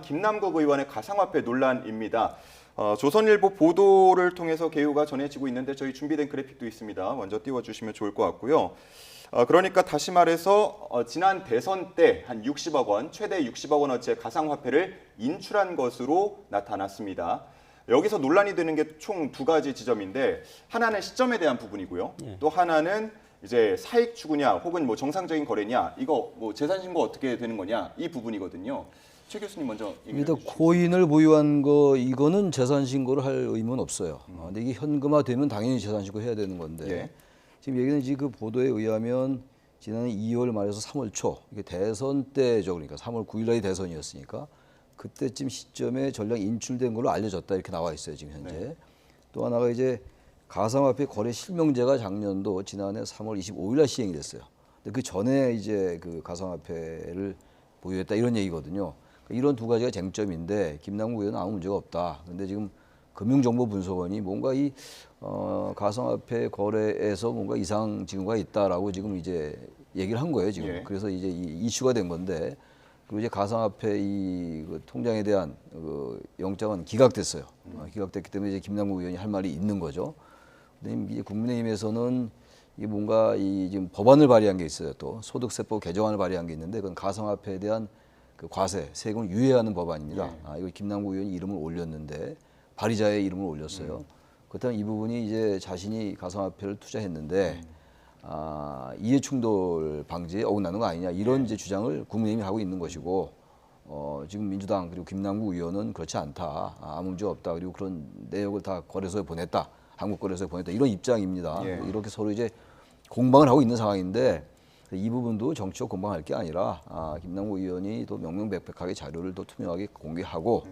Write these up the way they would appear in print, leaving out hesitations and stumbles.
김남국 의원의 가상화폐 논란입니다. 조선일보 보도를 통해서 개요가 전해지고 있는데 저희 준비된 그래픽도 있습니다. 먼저 띄워주시면 좋을 것 같고요. 그러니까 다시 말해서 지난 대선 때 한 60억 원, 최대 60억 원어치의 가상화폐를 인출한 것으로 나타났습니다. 여기서 논란이 되는 게 총 두 가지 지점인데 하나는 시점에 대한 부분이고요. 또 하나는 이제 사익 추구냐 혹은 뭐 정상적인 거래냐 이거 뭐 재산 신고 어떻게 되는 거냐 이 부분이거든요. 최 교수님 먼저 얘기해 일단 주시죠. 코인을 보유한 거 이거는 재산 신고를 할 의무는 없어요. 근데 이게 현금화되면 당연히 재산 신고 해야 되는 건데 예. 지금 얘기는 그 보도에 의하면 지난해 2월 말에서 3월 초 이게 대선 때죠. 그러니까 3월 9일 날이 대선이었으니까 그때쯤 시점에 전량 인출된 걸로 알려졌다 이렇게 나와 있어요 지금 현재. 네. 또 하나가 이제 가상화폐 거래 실명제가 작년도 지난해 3월 25일 날 시행이 됐어요. 근데 그 전에 이제 그 가상화폐를 보유했다 이런 얘기거든요. 이런 두 가지가 쟁점인데 김남국 의원은 아무 문제가 없다. 그런데 지금 금융정보분석원이 뭔가 이 가상화폐 거래에서 뭔가 이상 징후가 있다라고 지금 이제 얘기를 한 거예요 지금. 예. 그래서 이제 이슈가 된 건데 그리고 이제 가상화폐 그 통장에 대한 그 영장은 기각됐어요. 기각됐기 때문에 이제 김남국 의원이 할 말이 있는 거죠. 근데 이제 국민의힘에서는 이게 뭔가 이 지금 법안을 발의한 게 있어요. 또 소득세법 개정안을 발의한 게 있는데 그건 가상화폐에 대한 그 과세, 세금을 유예하는 법안입니다. 예. 이거 김남국 의원이 이름을 올렸는데 발의자의 이름을 올렸어요. 그렇다면 이 부분이 이제 자신이 가상화폐를 투자했는데 이해충돌 방지에 어긋나는 거 아니냐 이런 이제 주장을 국민의힘이 하고 있는 것이고 지금 민주당 그리고 김남국 의원은 그렇지 않다. 아무 문제 없다. 그리고 그런 내역을 다 거래소에 보냈다. 한국거래소에 보냈다. 이런 입장입니다. 예. 이렇게 서로 이제 공방을 하고 있는 상황인데 이 부분도 정치적 공방할 게 아니라 김남국 의원이 또 명명백백하게 자료를 또 투명하게 공개하고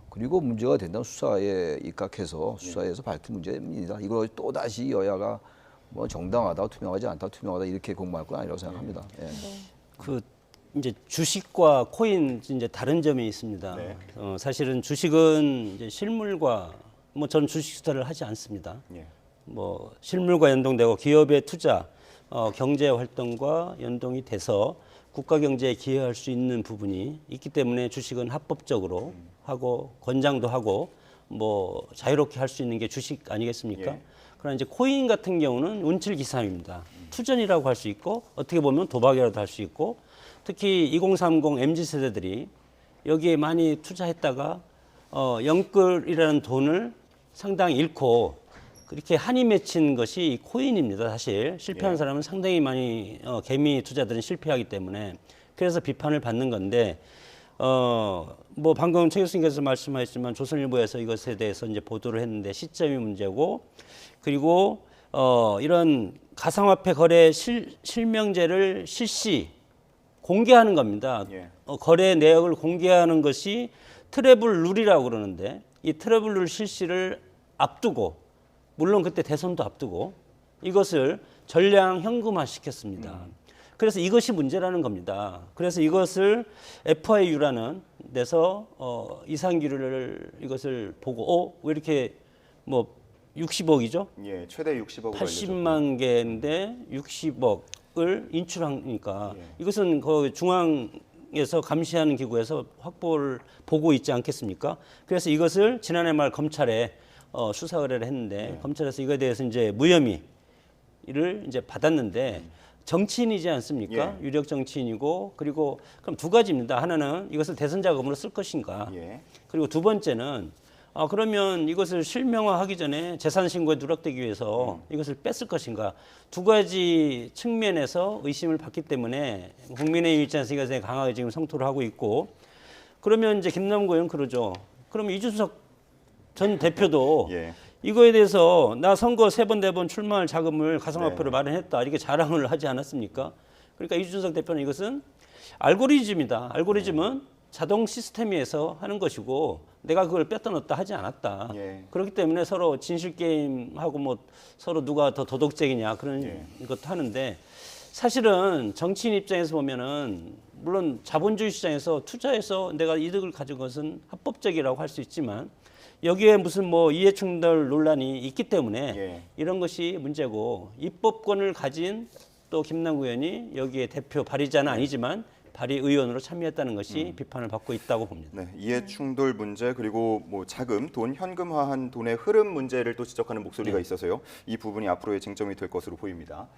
그리고 문제가 된다면 수사에 입각해서 수사에서 밝힐 문제입니다. 이걸 또 다시 여야가 뭐 정당하다, 투명하지 않다, 투명하다 이렇게 공방할 건 아니라고 생각합니다. 예. 그 이제 주식과 코인 이제 다른 점이 있습니다. 네. 사실은 주식은 이제 실물과 뭐 저는 주식 투자를 하지 않습니다. 예. 뭐 실물과 연동되고 기업의 투자, 경제 활동과 연동이 돼서 국가 경제에 기여할 수 있는 부분이 있기 때문에 주식은 합법적으로 하고 권장도 하고 뭐 자유롭게 할 수 있는 게 주식 아니겠습니까? 예. 그러나 이제 코인 같은 경우는 운칠기삼입니다. 투전이라고 할 수 있고 어떻게 보면 도박이라도 할 수 있고 특히 2030 MZ 세대들이 여기에 많이 투자했다가 영끌이라는 돈을 상당히 잃고 그렇게 한이 맺힌 것이 이 코인입니다. 사실 실패한 예. 사람은 상당히 많이 개미 투자들은 실패하기 때문에 그래서 비판을 받는 건데 뭐 방금 최 교수님께서 말씀하셨지만 조선일보에서 이것에 대해서 이제 보도를 했는데 시점이 문제고 그리고 이런 가상화폐 거래 실명제를 실시 공개하는 겁니다. 예. 거래 내역을 공개하는 것이 트래블 룰이라고 그러는데 이 트래블 룰 실시를 앞두고 물론 그때 대선도 앞두고 이것을 전량 현금화 시켰습니다. 그래서 이것이 문제라는 겁니다. 그래서 이것을 FIU라는 데서 이상기류를 이것을 보고 왜 이렇게 뭐 60억이죠? 예. 최대 60억으로 80만 개인데 60억을 인출하니까 예. 이것은 그 중앙에서 감시하는 기구에서 확보를 보고 있지 않겠습니까? 그래서 이것을 지난해 말 검찰에 수사 의뢰를 했는데 검찰에서 이거에 대해서 이제 무혐의를 이제 받았는데 정치인이지 않습니까? 예. 유력 정치인이고 그리고 그럼 두 가지입니다. 하나는 이것을 대선 자금으로 쓸 것인가? 예. 그리고 두 번째는 그러면 이것을 실명화하기 전에 재산 신고에 누락되기 위해서 이것을 뺐을 것인가? 두 가지 측면에서 의심을 받기 때문에 국민의힘 입장에서 이것에 강하게 지금 성토를 하고 있고 그러면 이제 김남국 의원 그러죠. 그러면 이준석 전 대표도 예. 이거에 대해서 나 선거 3번, 4번 출마할 자금을 가상화폐로 네. 마련했다. 이렇게 자랑을 하지 않았습니까? 그러니까 이준석 대표는 이것은 알고리즘이다. 알고리즘은 자동 시스템에서 하는 것이고 내가 그걸 뺐다 넣었다 하지 않았다. 예. 그렇기 때문에 서로 진실 게임하고 뭐 서로 누가 더 도덕적이냐 그런 예. 것도 하는데 사실은 정치인 입장에서 보면은 물론 자본주의 시장에서 투자해서 내가 이득을 가진 것은 합법적이라고 할 수 있지만 여기에 무슨 뭐 이해충돌 논란이 있기 때문에 예. 이런 것이 문제고 입법권을 가진 또 김남국 의원이 여기에 대표 발의자는 아니지만 발의 의원으로 참여했다는 것이 비판을 받고 있다고 봅니다. 네, 이해 충돌 문제 그리고 뭐 자금, 돈 현금화한 돈의 흐름 문제를 또 지적하는 목소리가 있어서요. 이 부분이 앞으로의 쟁점이 될 것으로 보입니다.